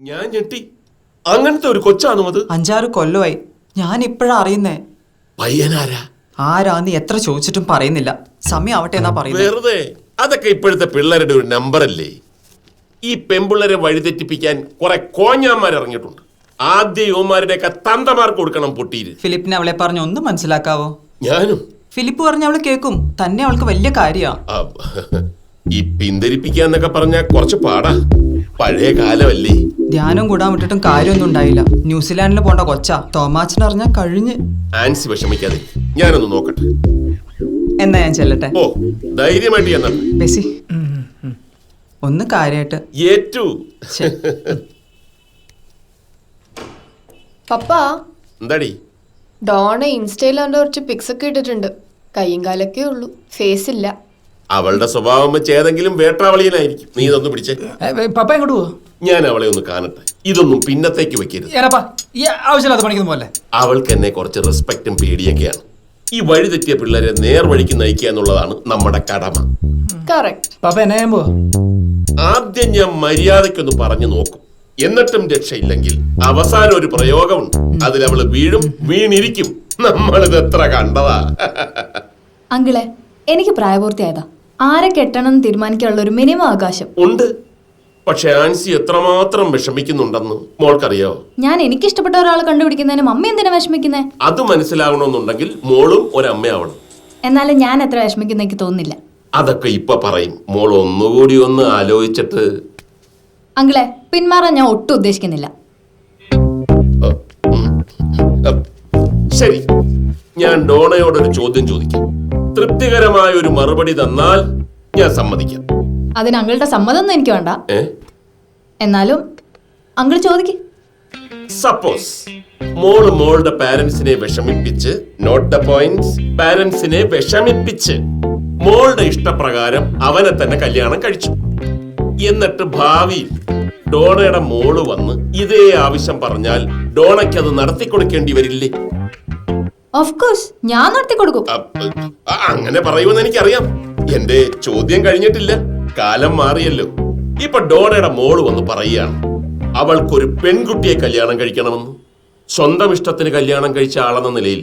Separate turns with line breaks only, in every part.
ഞാൻ ഞെട്ടി. അങ്ങനത്തെ ഒരു കൊച്ചാണോ അത്?
5-6 കൊല്ലമായി. ഞാൻ ഇപ്പോഴാ അറിയുന്നേ.
പയ്യനാരാ?
ആരാന്ന് എത്ര ചോദിച്ചിട്ടും പറയുന്നില്ല. സമയം ആവട്ടെ എന്നാ പറയുന്നത്.
വെറുതെ. അതൊക്കെ ഇപ്പോഴത്തെ പിള്ളേരുടെ ഒരു നമ്പറല്ലേ. ഈ പെമ്പിള്ളരെ വഴിതെറ്റിപ്പിക്കാൻ കുറെ കോഞ്ഞാന്മാർ ഇറങ്ങിയിട്ടുണ്ട്. ആദ്യ യുവമാരുടെയൊക്കെ തന്തമാർക്ക് കൊടുക്കണം പൊട്ടിയിര്.
ഫിലിപ്പിനെ അവളെ പറഞ്ഞ് ഒന്ന് മനസ്സിലാക്കാവോ?
ഞാനും.
ഫിലിപ്പ് പറഞ്ഞ അവള് കേക്കും. തന്നെ അവൾക്ക് വലിയ കാര്യാ.
ഈ പിന്തിരിപ്പിക്കാന്നൊക്കെ പറഞ്ഞ കുറച്ച് പാടാ. പഴയ കാലമല്ലേ.
ധ്യാനം കൂടാൻ വിട്ടിട്ടും കാര്യമൊന്നും ഉണ്ടായില്ല. ന്യൂസിലാൻഡിൽ പോണ്ട കൊച്ചാ. തോമാച്ചൻ അറിഞ്ഞാ കഴിഞ്ഞ്.
ആൻസി വിഷമിക്കാതെ, ഞാനൊന്ന് നോക്കട്ടെ.
എന്നാ ഞാൻ ചെല്ലട്ടെ.
ഓ, ധൈര്യമായിട്ട് ഞാൻ
ബെസി ഒന്ന് കാര്യായിട്ട്
ഏറ്റു.
പപ്പ
എന്താടി?
ഡോണ ഇൻസ്റ്റയിൽ അവന്റെ കുറച്ച് പിക്സ് ഒക്കെ ഇട്ടിട്ടുണ്ട്. കയ്യും കാലൊക്കെ ഉള്ളൂ, ഫേസ് ഇല്ല.
അവളുടെ സ്വഭാവം വെച്ച് ഏതെങ്കിലും വേട്ടാവളിയനായിരിക്കും. നീ ഇതൊന്ന് പിടിച്ചേ.
പപ്പ എങ്ങോട്ട് പോവാ?
ഞാൻ അവളെ ഒന്ന് കാണട്ടെ. ഇതൊന്നും പിന്നത്തേക്ക് വെക്കരുത്.
ഈ ആവശ്യമില്ലാത്ത പണിക്കൊന്നും പോലെ.
അവൾക്ക് എന്നെ കുറച്ച് റെസ്പെക്റ്റും പേടിയൊക്കെയാണ്. ഈ വഴി തെറ്റിയ പിള്ളേരെ നേർവഴിക്ക് നയിക്കുക എന്നുള്ളതാണ് നമ്മുടെ കടമ.
കറക്റ്റ്.
പപ്പ എന്നെ പോവാ?
ആദ്യം ഞാൻ മര്യാദയ്ക്കൊന്ന് പറഞ്ഞു നോക്കും. എന്നിട്ടും രക്ഷയില്ലെങ്കിൽ അവസാനം ഒരു പ്രയോഗമുണ്ട്. അതിലവള് വീഴും, വീണിരിക്കും. നമ്മളിത് എത്ര കണ്ടതാ.
അങ്കിളെ, എനിക്ക് പ്രായപൂർത്തിയായതാ. ആരെ കെട്ടണം എന്ന് തീരുമാനിക്കാനുള്ള ഒരു മിനിമം അവകാശം
ഉണ്ട്. പക്ഷെ ആൻസി എത്രമാത്രം വിഷമിക്കുന്നുണ്ടെന്ന് മോൾക്കറിയോ?
ഞാൻ എനിക്കിഷ്ടപ്പെട്ട ഒരാളെ കണ്ടുപിടിക്കുന്നതിന് മമ്മി എന്തിനാ വിഷമിക്കുന്നേ?
അത് മനസ്സിലാവണമെന്നുണ്ടെങ്കിൽ മോളും ഒരമ്മയാവണം.
എന്നാലും ഞാൻ എത്ര വിഷമിക്കുന്ന എനിക്ക് തോന്നുന്നില്ല.
അതൊക്കെ ഇപ്പൊ പറയും. മോൾ ഒന്നുകൂടി ഒന്ന് ആലോചിച്ചിട്ട്.
അങ്കിളെ, പിന്മാറാൻ ഞാൻ ഒട്ടും ഉദ്ദേശിക്കുന്നില്ല.
ശരി, ഞാൻ ഡോണയോടൊരു ചോദ്യം ചോദിക്കാം. തൃപ്തികരമായ ഒരു മറുപടി തന്നാൽ ഞാൻ സമ്മതിക്കാം.
അതിന് അങ്കിളുടെ സമ്മതമൊന്നും എനിക്ക് വേണ്ട. എന്നാലും അങ്കിൾ ചോദിക്ക്.
സപ്പോസ് മോളുടെ പാരന്റ്സിനെ വിഷമിപ്പിച്ച്, നോട്ട് ദ പോയിന്റ്, പാരന്റ്സിനെ വിഷമിപ്പിച്ച് മോളുടെ ഇഷ്ടപ്രകാരം അവനെ തന്നെ കല്യാണം കഴിച്ചു. എന്നിട്ട് ഭാവിയിൽ ഡോണയുടെ മോള് വന്ന് ഇതേ ആവശ്യം പറഞ്ഞാൽ ഡോണയ്ക്ക് അത് നടത്തിക്കൊടുക്കേണ്ടി വരില്ലേ?
ഓഫ് കോഴ്സ്, ഞാൻ നടത്തി കൊടുക്കും.
അങ്ങനെ പറയുമെന്ന് എനിക്കറിയാം. എന്റെ ചോദ്യം കഴിഞ്ഞിട്ടില്ല. കാലം മാറിയല്ലോ. ഇപ്പൊ ഡോണയുടെ മോള് വന്ന് പറയുകയാണ് അവൾക്കൊരു പെൺകുട്ടിയെ കല്യാണം കഴിക്കണമെന്ന്. സ്വന്തം ഇഷ്ടത്തിന് കല്യാണം കഴിച്ച ആളെന്ന നിലയിൽ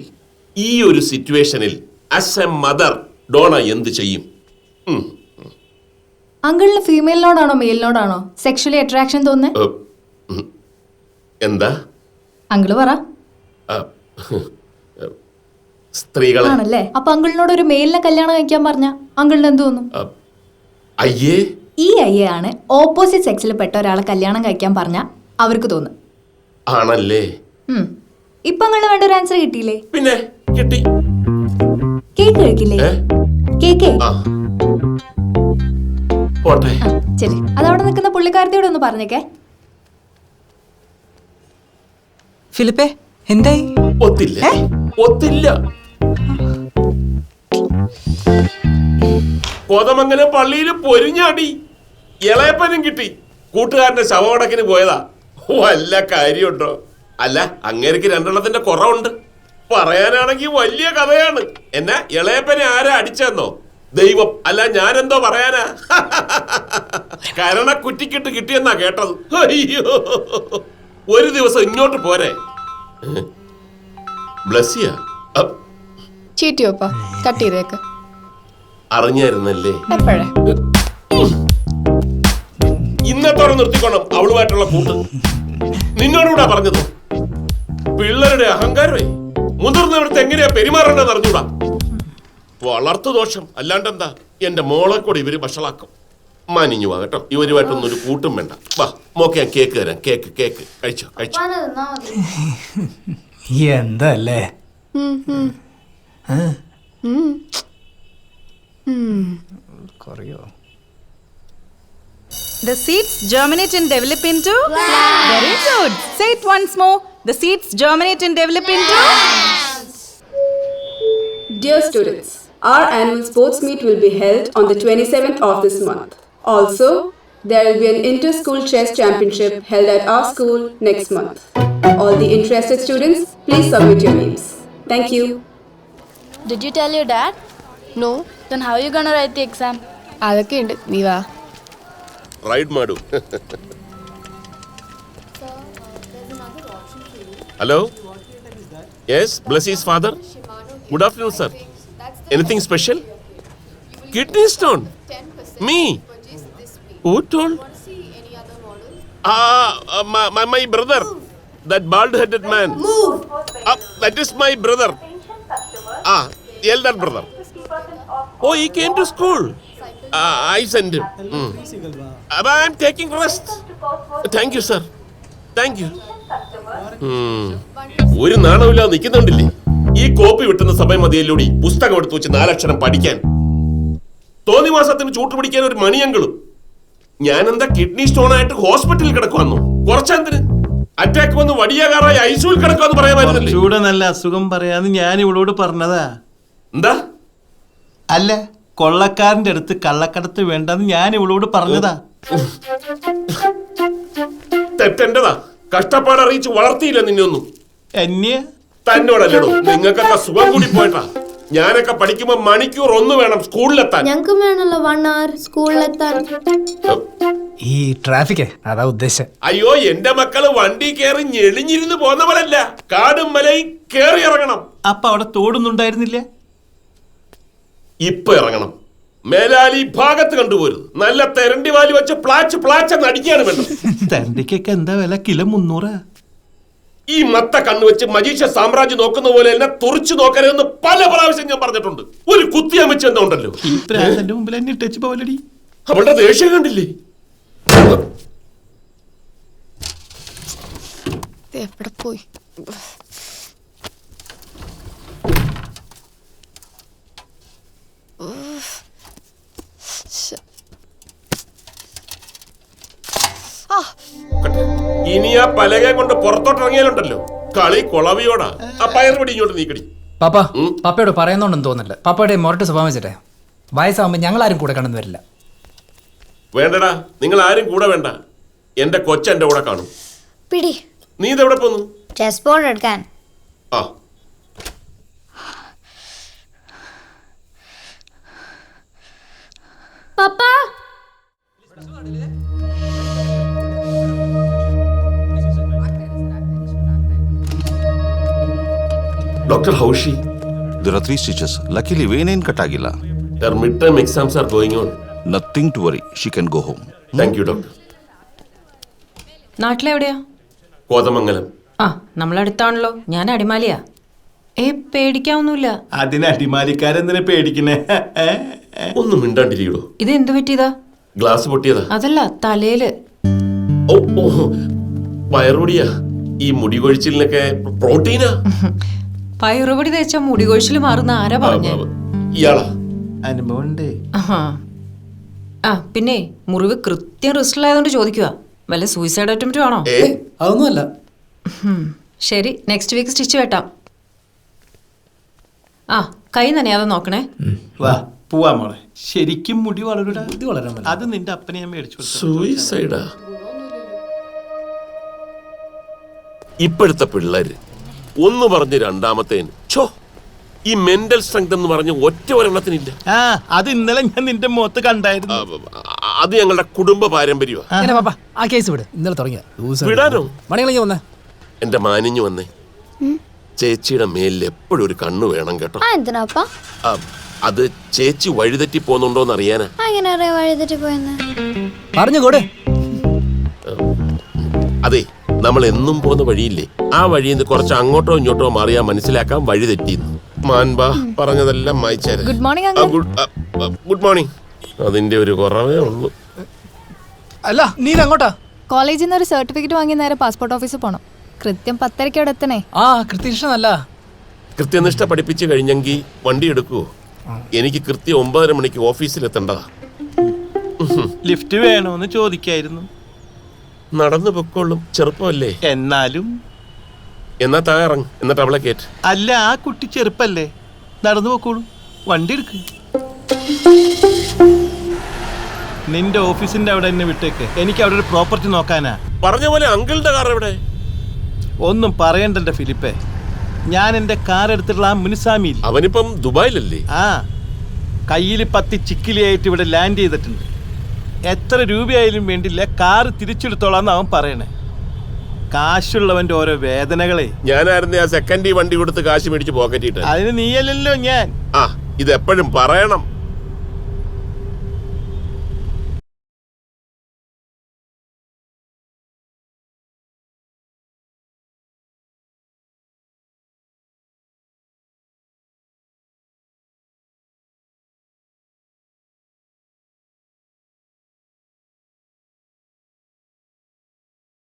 ഈ ഒരു സിറ്റുവേഷനിൽ ആസ് എ മദർ ഡോണ എന്ത് ചെയ്യും?
അങ്കിളിന് ഫീമെയിലിനോടാണോ മെയിലിനോടാണോ സെക്ഷലി അട്രാക്ഷൻ തോന്നുന്നത്?
എന്താ
അങ്കിള് പറ.
സ്ത്രീകളെ
ആണല്ലേ? അപ്പൊ അങ്കിളിനോട് ഒരു മെയിലിനെ കല്യാണം കഴിക്കാൻ പറഞ്ഞ അങ്കിളിന് എന്ത് തോന്നും?
അയ്യേ.
ഈ അയ്യേ ആണ് ഓപ്പോസിറ്റ് സെക്സിൽ പെട്ട ഒരാളെ കല്യാണം കഴിക്കാൻ പറഞ്ഞ അവർക്ക് തോന്നും.
ആണല്ലേ?
ഇപ്പൊ അങ്കിളിന് വേണ്ട ഒരു ആൻസർ കിട്ടിയില്ലേ?
പിന്നെ കിട്ടി.
കേക്ക് കഴിക്കില്ലേ? കേക്ക്
പോട്ടെ.
ശരി, അതവിടെ നിൽക്കുന്ന പുള്ളിക്കാരത്തിയോട് ഒന്ന് പറഞ്ഞേക്കേ.
ഫിലിപ്പേ, എന്തായി?
ഒത്തില്ല. കോതമംഗലം പള്ളിയിൽ പൊരിഞ്ഞാടി. ഇളയപ്പനും കിട്ടി. കൂട്ടുകാരന്റെ ശവമടക്കിന് പോയതാ. വല്ല കാര്യമുണ്ടോ? അല്ല, അങ്ങേർക്ക് 2 കുറവുണ്ട്. പറയാനാണെങ്കിൽ വലിയ കഥയാണ്. എന്നാ ഇളയപ്പനെ ആരാ അടിച്ചെന്നോ? ദൈവം. അല്ല, ഞാനെന്തോ പറയാനാ. കരണ കുറ്റിക്കിട്ട് കിട്ടിയെന്നാ കേട്ടത്. അയ്യോ, ഒരു ദിവസം ഇങ്ങോട്ട് പോരെ. ബ്ലസ്സിയ
ചീറ്റിയോപ്പ കട്ട് ചെയ്തേക്ക്.
അറിഞ്ഞായിരുന്നല്ലേ?
എപ്പോഴേ?
ഇന്നത്തോടെ നിർത്തിക്കോണം അവളുമായിട്ടുള്ള കൂട്ട്. നിന്നോടുകൂടാ പറഞ്ഞത്. പിള്ളേരുടെ അഹങ്കാരമേ. മുതിർന്നവർക്ക് എങ്ങനെയാ പെരുമാറേണ്ടത് അറിഞ്ഞൂടാ. വളർത്തു ദോഷം അല്ലാണ്ടെന്താ. എന്റെ മോളെ കൂടെ ഇവര് വഷളാക്കും. മാനിഞ്ഞു വാ കേട്ടോ. ഇവരുമായിട്ടൊന്നും ഒരു കൂട്ടും വേണ്ട. വാ മോക്കെ, ഞാൻ കേക്ക് തരാം. കേക്ക് കഴിച്ചോ.
എന്തല്ലേ?
The seeds germinate and develop into plants. Very good. Say it once more. The seeds germinate and develop into plants.
Dear students, our annual sports meet will be held on the 27th of this month. Also, there will be an inter-school chess championship held at our school next month. All the interested students, please submit your names. Thank you.
Did you tell your dad?
No.
Then how are you gonna write the exam?
അതൊക്കെ ഉണ്ട്. നീ വാ.
Ride മാഡു. Hello? Yes, bless his father. Good afternoon, sir. Anything special? Kidney stone. Me. Who told? My brother. That bald-headed man. That is my brother. Elder brother. Oh, he came to school. I sent him. I am taking rest. Thank you, sir. Thank you. ഒരു നാണമില്ലാതെ നിൽക്കുന്നുണ്ടില്ലേ? ഈ copy വിട്ടുന്ന സമയം മതിയല്ലൂടി പുസ്തകം എടുത്തു വെച്ച് 4 അക്ഷരം പഠിക്കാൻ. തോന്നി മാസത്തിന് ചൂട്ടുപിടിക്കാൻ ഒരു മണിയങ്കളും. ഞാനെന്താ കിഡ്നി സ്റ്റോൺ ആയിട്ട് ഹോസ്പിറ്റലിൽ കിടക്കുവന്നു? കുറച്ചെന്തിന്? അറ്റാക്ക് വന്ന് വടിയാകാറായി ഐസിയുവിൽ കിടക്കുമെന്ന് പറയാമായിരുന്നില്ലേ?
ചൂടെ നല്ല അസുഖം പറയാന്ന് ഞാൻ ഇവളോട് പറഞ്ഞതാ.
എന്താ?
അല്ല, കൊള്ളക്കാരന്റെ അടുത്ത് കള്ളക്കടത്ത് വേണ്ടെന്ന് ഞാൻ ഇവളോട് പറഞ്ഞതാ.
തെറ്റെന്റെതാ. കഷ്ടപ്പാട് അറിയിച്ച് വളർത്തിയില്ല നിന്നൊന്നും.
എന്നെ
തന്നോടല്ലോ. നിങ്ങൾക്കൊക്കെ സുഖം കൂടി പോയിട്ടാ. ഞാനൊക്കെ പഠിക്കുമ്പോ മണിക്കൂർ 1 വേണം സ്കൂളിലെത്താൻ.
ഞങ്ങൾക്ക് വേണമല്ലോ 1 hour സ്കൂളിലെത്താൻ.
ഈ ട്രാഫിക് അതാ ഉദ്ദേശം.
അയ്യോ, എന്റെ മക്കള് വണ്ടി കയറി ഞെളിഞ്ഞിരുന്ന് പോന്നവരല്ല. കാടും മലയും കേറി ഇറങ്ങണം.
അപ്പൊ അവിടെ തോടുന്നുണ്ടായിരുന്നില്ല?
ഇപ്പൊ ഇറങ്ങണം. മേലാലി ഭാഗത്ത് കണ്ടുപോരുത്. നല്ല തെരണ്ടി വാലി വെച്ച് പ്ലാച്ച് അടിക്കാണ് വേണ്ടത്.
തണ്ടിക്കൊക്കെ എന്താ വില? കിലോ 300.
ഈ മത്ത കണ്ണു വെച്ച് മജീഷ സാമ്രാജ്യം നോക്കുന്ന പോലെ എന്നെ തുറച്ചു നോക്കരുതെന്ന് പല പ്രാവശ്യം ഞാൻ പറഞ്ഞിട്ടുണ്ട്. ഒരു കുത്തിയമ്മച്ച് എന്താ ഉണ്ടല്ലോ.
ഈ പ്രാന്തന്റെ മുമ്പിൽ എന്നെ ഇട്ടേച്ച് പോലടി.
അവളുടെ ദേഷ്യം കണ്ടില്ലേ?
എവിടെ പോയി?
ഇനി ആ പലകെ കൊണ്ട് പുറത്തോട്ടിറങ്ങിയാലുണ്ടല്ലോ കളി കൊളവിയോടാ. ആ പയറുപടി ഇങ്ങോട്ട് നീക്കടി.
പാപ്പ പപ്പയോട് പറയുന്നോണ്ടെന്ന് തോന്നില്ല. പപ്പയുടെ മൊരട്ട് സ്വഭാവം വെച്ചിട്ടെ വയസ്സാകുമ്പോ ഞങ്ങളാരും കൂടെ കണ്ടെന്ന് വരില്ല.
വേണ്ടടാ, നിങ്ങൾ ആരും കൂടെ വേണ്ട. എന്റെ കൊച്ചെന്റെ കൂടെ കാണും.
പിടി.
നീ ഇതെവിടെ പോന്നു?
ചെസ് ബോർഡ് എടുക്കാൻ.
ആ
പപ്പ
Doctor, how is she?
There are 3 stitches. Luckily, vein ain't cut agilla.
Her midterm exams are going on.
Nothing to worry. She can go home.
Thank you, doctor.
നാട്ടിലെവിടെയാ?
Kothamangalam.
ആ, നമ്മളടുത്താണല്ലോ. ഞാൻ അടിമാലിയാ. പേടിക്കാവൊന്നുമില്ല.
അതിന് അടിമാലിക്കാരെന്തിനെ പേടിക്കണേ?
ഒന്നും മിണ്ടാണ്ടിരിക്കടോ.
ഇത് എന്ത് പറ്റിയതാ?
ഗ്ലാസ് പൊട്ടിയതാ.
അതല്ല, തലയില്.
ഓ പയറുപടിയാ. ഈ മുടി കൊഴിച്ചിലിനൊക്കെ പ്രോട്ടീനാ.
പയറുപടി തേച്ച മുടി കൊഴിച്ചിൽ മാറുന്ന ആരാ പറഞ്ഞ?
ഇയാളാ.
അനുഭവം ഉണ്ട്.
ആ പിന്നെ മുറിവ് കൃത്യം റിസ്റ്റിലായതുകൊണ്ട് ചോദിക്കുക. വല്ല സൂയിസൈഡ് അറ്റംപ്റ്റ് ആണോ?
അതൊന്നുമല്ല.
ശരി, നെക്സ്റ്റ് വീക്ക് സ്റ്റിച്ച് വെട്ടാം. ആ, കൈ നനയാതെ നോക്കണേ.
വാ പോവാ മോളെ. ശരിക്കും മുടി വളരൂടാ.
ഇത് വളരാൻ
അത് നിന്റെ അപ്പനെ ഞാൻ മേടിച്ചു.
സൂയിസൈഡാ. ഇപ്പോഴത്തെ പിള്ളേര് ഒന്ന് പറഞ്ഞ് രണ്ടാമത്തേന് ഈ മെന്റൽ സ്ട്രെങ്ത് എന്ന് പറഞ്ഞ് ഒറ്റ ഒരെണ്ണത്തിനില്ല.
അത് ഇന്നലെ ഞാൻ നിന്റെ മുഖത്ത് കണ്ടായിരുന്നു.
അത് ഞങ്ങളുടെ കുടുംബ പാരമ്പര്യമാണ്.
പാപ്പ ആ കേസ് വിട്. ഇന്നലെ തുടങ്ങിയ
വിടാനോ?
മണികളി വന്നേ.
എന്റെ മാനിഞ്ഞു വന്നേ. ചേച്ചിയുടെ മേലിൽ എപ്പോഴും ഒരു കണ്ണു വേണം കേട്ടോ.
എന്തിനാപ്പാ?
അത് ചേച്ചി വഴിതെറ്റി പോന്നുണ്ടോന്ന് അറിയാനാ.
അങ്ങനെ അറിയാം വഴിതെറ്റി പോയെന്ന്.
പറഞ്ഞുകൂടെ.
അതെ, നമ്മൾ എന്നും പോകുന്ന വഴിയില്ലേ, ആ വഴിയിൽ നിന്ന് കുറച്ച് അങ്ങോട്ടോ ഇങ്ങോട്ടോ മാറിയാ മനസ്സിലാക്കാൻ വഴി തെറ്റിയിരുന്നു. മാൻബാ പറഞ്ഞതെല്ലാം വായിച്ചേരാ.
Good morning uncle.
Good morning. അതിന്റെ ഒരു കുറവേ ഉള്ളൂ.
അല്ല നീ അങ്ങോട്ടാ?
കോളേജിൽ നിന്ന് ഒരു സർട്ടിഫിക്കറ്റ് വാങ്ങി നേരെ പാസ്പോർട്ട് ഓഫീസിൽ പോണം. കൃത്യം 10:30 അവിടെ എത്തണേ.
ആ കൃത്യനിഷ്ഠനല്ല.
കൃത്യനിഷ്ഠ പഠിപ്പിച്ച് കഴിഞ്ഞെങ്കിൽ വണ്ടി എടുക്കുവോ? എനിക്ക് കൃത്യം 9:30 മണിക്ക് ഓഫീസിലെത്തേണ്ടതാ.
ലിഫ്റ്റ് വേണോന്ന് ചോദിക്കായിരുന്നു.
നടന്നു പൊക്കോളും, ചെറുപ്പമല്ലേ.
എന്നാലും
എന്നാ താറങ്ങ്, എന്നിട്ട് അവളെ കേറ്റ്.
അല്ല, ആ കുട്ടി ചെറുപ്പല്ലേ, നടന്നു പോക്കോളൂ. വണ്ടി എടുക്ക്. നിന്റെ ഓഫീസിന്റെ അവിടെ എന്നെ വിട്ടേക്ക്. എനിക്ക് അവിടെ ഒരു പ്രോപ്പർട്ടി നോക്കാനാ.
പറഞ്ഞ പോലെ അങ്കിളുടെ കാർ എവിടെ?
ഒന്നും പറയണ്ടന്റെ ഫിലിപ്പേ. ഞാൻ എന്റെ കാർ എടുത്തിട്ടുള്ള ആ മുനിസാമിയിൽ.
അവനിപ്പം ദുബായിലല്ലേ?
ആ, കയ്യിൽ 10 ചിക്കിലിയായിട്ട് ഇവിടെ ലാൻഡ് ചെയ്തിട്ടുണ്ട്. എത്ര രൂപയായാലും വേണ്ടില്ല, കാറ് തിരിച്ചെടുത്തോളാന്ന് അവൻ പറയണേ. കാശുള്ളവന്റെ ഓരോ വേദനകളെ.
ഞാനായിരുന്നു ആ സെക്കൻഡ് വണ്ടി കൊടുത്ത് കാശ് മേടിച്ച് പോക്കറ്റിട്ട്.
അതിന് നീയല്ലല്ലോ ഞാൻ.
ആ ഇതെപ്പോഴും പറയണം.